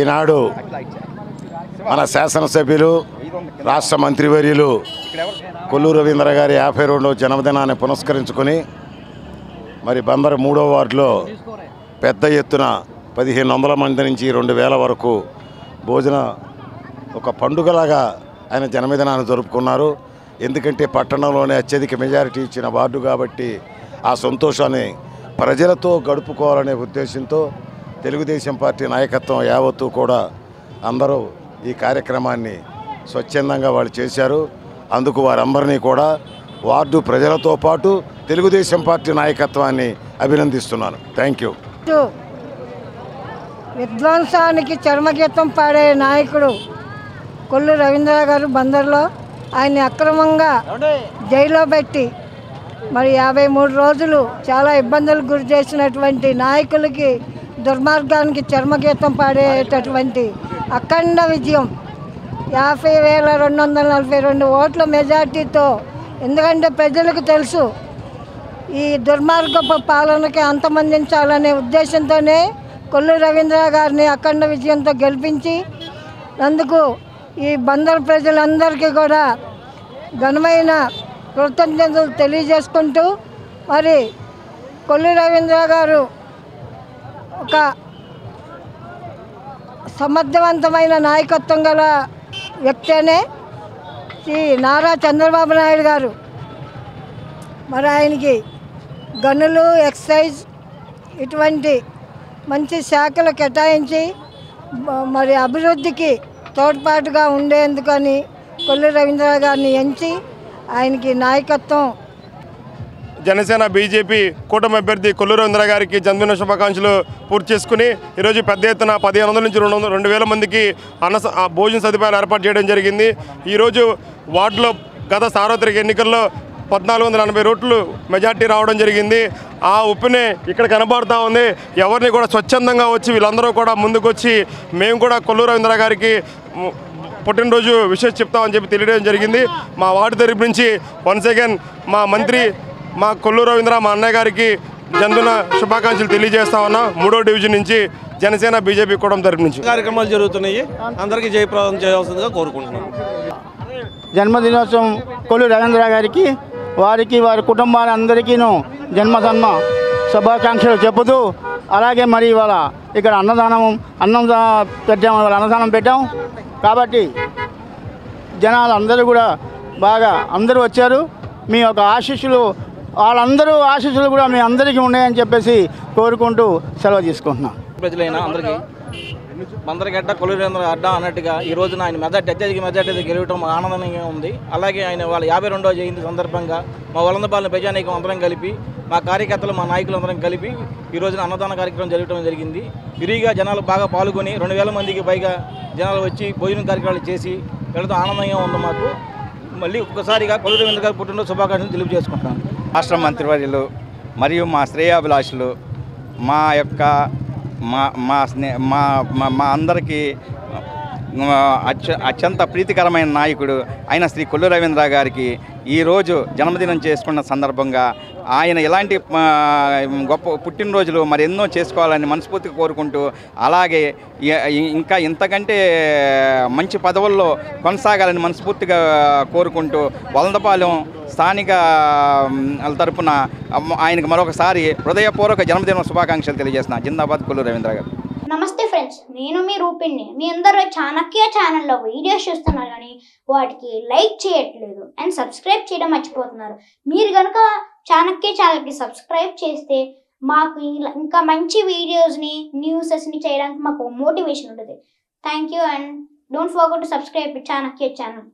ఈనాడు మన శాసనసభ్యులు రాష్ట్ర మంత్రివర్యులు కొల్లూరు రవీంద్ర గారి 52వ జన్మదినాన్ని పురస్కరించుకొని మరి బందరు 3వ వార్డులో పెద్ద ఎత్తున 1500 మంది నుంచి 2000 వరకు భోజన ఒక పండుగలాగా ఆయన జన్మదినాన్ని జరుపుకున్నారు. ఎందుకంటే పట్టణంలోనే అత్యధిక మెజారిటీ ఇచ్చిన వార్డు కాబట్టి ఆ సంతోషాన్ని ప్రజలతో గడుపుకోవాలనే ఉద్దేశంతో తెలుగుదేశం పార్టీ నాయకత్వం యావత్తు కూడా అందరూ ఈ కార్యక్రమాన్ని స్వచ్ఛందంగా వాళ్ళు చేశారు. అందుకు వారందరినీ కూడా వార్డు ప్రజలతో పాటు తెలుగుదేశం పార్టీ నాయకత్వాన్ని అభినందిస్తున్నాను. Thank you. విధ్వంసానికి చర్మగీతం పాడే నాయకుడు కొల్లు రవీంద్ర గారు బందర్లో ఆయన్ని అక్రమంగా జైల్లో పెట్టి మరి 53 రోజులు చాలా ఇబ్బందులకు గురి చేసినటువంటి నాయకులకి దుర్మార్గానికి చర్మగీతం పాడేటటువంటి అఖండ విజయం 50,242 ఓట్ల మెజార్టీతో. ఎందుకంటే ప్రజలకు తెలుసు ఈ దుర్మార్గపు పాలనకి అంతమందించాలనే ఉద్దేశంతోనే కొల్లు రవీంద్ర గారిని అఖండ విజయంతో గెలిపించి అందుకు ఈ బందర్ ప్రజలందరికీ కూడా ఘనమైన కృతజ్ఞతలు తెలియజేసుకుంటూ మరి కొల్లు రవీంద్ర గారు ఒక సమర్థవంతమైన నాయకత్వం గల వ్యక్తినే శ్రీ నారా చంద్రబాబు నాయుడు గారు మరి ఆయనకి గనులు ఎక్సైజ్ ఇటువంటి మంచి శాఖలు కేటాయించి మరి అభివృద్ధికి తోడ్పాటుగా ఉండేందుకని కొల్లు రవీంద్ర గారిని ఎంచి ఆయనకి నాయకత్వం. జనసేన బీజేపీ కూటమి అభ్యర్థి కొల్లు రవీంద్ర గారికి జన్మదిన శుభాకాంక్షలు పూర్తి చేసుకుని ఈరోజు పెద్ద ఎత్తున 1500 నుంచి 2000 మందికి భోజన సదుపాయాలు ఏర్పాటు చేయడం జరిగింది. ఈరోజు వార్డులో గత సార్వత్రిక ఎన్నికల్లో 1480 ఓట్లు మెజార్టీ రావడం జరిగింది. ఆ ఉప్పునే ఇక్కడ కనబడుతూ ఉంది. ఎవరిని కూడా స్వచ్ఛందంగా వచ్చి వీళ్ళందరూ కూడా ముందుకు వచ్చి మేము కూడా కొల్లు రవీంద్ర గారికి పుట్టినరోజు విషయం చెప్తామని చెప్పి తెలియడం జరిగింది. మా వార్డు తరపు నుంచి వన్స్ అగైన్ మా మంత్రి మా కొల్లు రవీంద్ర మా అన్నయ్య గారికి జన్మదిన శుభాకాంక్షలు తెలియజేస్తా ఉన్నా. 3వ డివిజన్ నుంచి జనసేన బీజేపీ కూటమి తరపు నుంచి కార్యక్రమాలు జరుగుతున్నాయి. అందరికీ జయప్రదం చేయాల్సిందిగా కోరుకుంటున్నాను. జన్మదినోత్సవం కొల్లు రవీంద్ర గారికి వారికి వారి కుటుంబాలందరికీ జన్మదిన శుభాకాంక్షలు చెబుతూ అలాగే మరి ఇవాళ ఇక్కడ అన్నం పెట్టాము. ఇవాళ అన్నదానం పెట్టాం కాబట్టి జనాలు అందరూ కూడా బాగా అందరూ వచ్చారు. మీ యొక్క ఆశీస్సులు వాళ్ళందరూ ఆశీస్సులు కూడా మీ అందరికీ ఉన్నాయని చెప్పేసి కోరుకుంటూ సెలవు తీసుకుంటున్నాం. ప్రజలైనా అందరికీ బందరగడ్డ కొల్లు రవీంద్ర అడ్డా అన్నట్టుగా ఈ రోజున ఆయన అత్యధిక మెజార్టీ గెలవడం ఆనందంగా ఉంది. అలాగే ఆయన వాళ్ళ 52వ జయంతి సందర్భంగా మా వలందపాలెం ప్రజానీకం అందరం కలిపి మా కార్యకర్తలు మా నాయకులు అందరం కలిపి ఈ రోజున అన్నదాన కార్యక్రమం జరగడం జరిగింది. విరిగా జనాలు బాగా పాల్గొని 2000 మందికి పైగా జనాలు వచ్చి భోజనం కార్యక్రమాలు చేసి వెళ్ళడం ఆనందంగా ఉంది మాకు. మళ్ళీ ఒక్కసారిగా కొల్లు రవీంద్ర గారు పుట్టినరోజు శుభాకాంక్షలు తెలియజేసుకుంటున్నాను. రాష్ట్ర మంత్రివర్యులు మరియు మా శ్రేయాభిలాషులు మా యొక్క మా అందరికీ అత్యంత ప్రీతికరమైన నాయకుడు అయిన శ్రీ కొల్లు రవీంద్ర గారికి ఈరోజు జన్మదినం చేసుకున్న సందర్భంగా ఆయన ఇలాంటి గొప్ప పుట్టినరోజులు మరి ఎన్నో చేసుకోవాలని మనస్ఫూర్తిగా కోరుకుంటూ అలాగే ఇంకా ఇంతకంటే మంచి పదవుల్లో కొనసాగాలని మనస్ఫూర్తిగా కోరుకుంటూ వలందపాలెం స్థానిక తరపున ఆయనకు మరొకసారి హృదయపూర్వక జన్మదిన శుభాకాంక్షలు తెలియజేస్తున్నా. జిందాబాద్ కొల్లు రవీంద్ర గారు. నమస్తే ఫ్రెండ్స్, నేను మీ రూపిణి. మీ అందరూ చాణక్య ఛానల్లో వీడియోస్ చూస్తున్నారు కానీ వాటికి లైక్ చేయట్లేదు అండ్ సబ్స్క్రైబ్ చేయడం మర్చిపోతున్నారు. మీరు కనుక చాణక్య ఛానల్కి సబ్స్క్రైబ్ చేస్తే మాకు ఇంకా మంచి వీడియోస్ని న్యూసెస్ని చేయడానికి మాకు మోటివేషన్ ఉంటుంది. Thank you and don't forget to subscribe Chanakya channel.